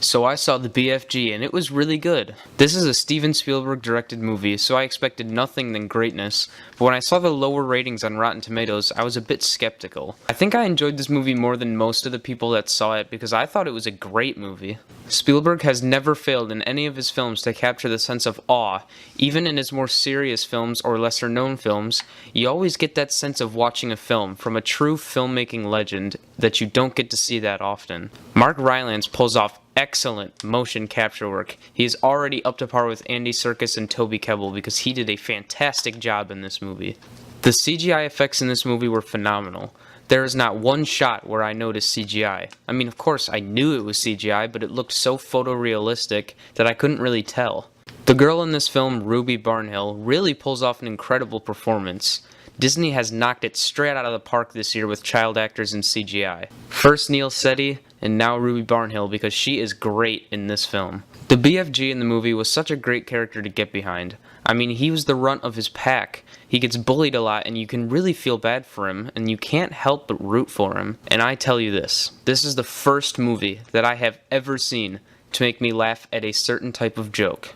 So I saw the BFG and it was really good. This is a Steven Spielberg directed movie, so I expected nothing than greatness, but when I saw the lower ratings on Rotten Tomatoes, I was a bit skeptical. I think I enjoyed this movie more than most of the people that saw it because I thought it was a great movie. Spielberg has never failed in any of his films to capture the sense of awe. Even in his more serious films or lesser known films, you always get that sense of watching a film from a true filmmaking legend that you don't get to see that often. Mark Rylance pulls off excellent motion capture work. He is already up to par with Andy Serkis and Toby Kebbell because he did a fantastic job in this movie. The CGI effects in this movie were phenomenal. There is not one shot where I noticed CGI. I mean, of course, I knew it was CGI, but it looked so photorealistic that I couldn't really tell. The girl in this film, Ruby Barnhill, really pulls off an incredible performance. Disney has knocked it straight out of the park this year with child actors in CGI. First Neil Seddy, and now Ruby Barnhill because she is great in this film. The BFG in the movie was such a great character to get behind. I mean, he was the runt of his pack. He gets bullied a lot and you can really feel bad for him and you can't help but root for him. And I tell you this is the first movie that I have ever seen to make me laugh at a certain type of joke.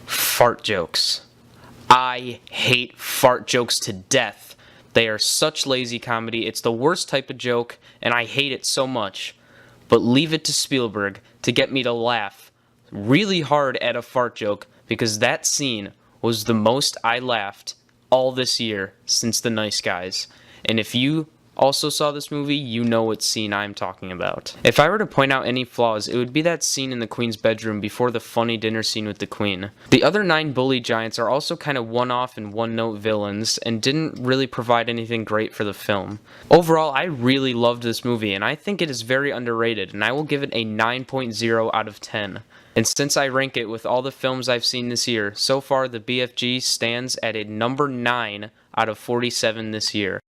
Fart jokes. I hate fart jokes to death. They are such lazy comedy. It's the worst type of joke, and I hate it so much. But leave it to Spielberg to get me to laugh really hard at a fart joke, because that scene was the most I laughed all this year since The Nice Guys. And if you also saw this movie, you know what scene I'm talking about. If I were to point out any flaws, it would be that scene in the Queen's bedroom before the funny dinner scene with the Queen. The other 9 bully giants are also kind of one-off and one-note villains, and didn't really provide anything great for the film. Overall, I really loved this movie, and I think it is very underrated, and I will give it a 9.0 out of 10. And since I rank it with all the films I've seen this year, so far the BFG stands at a number 9 out of 47 this year.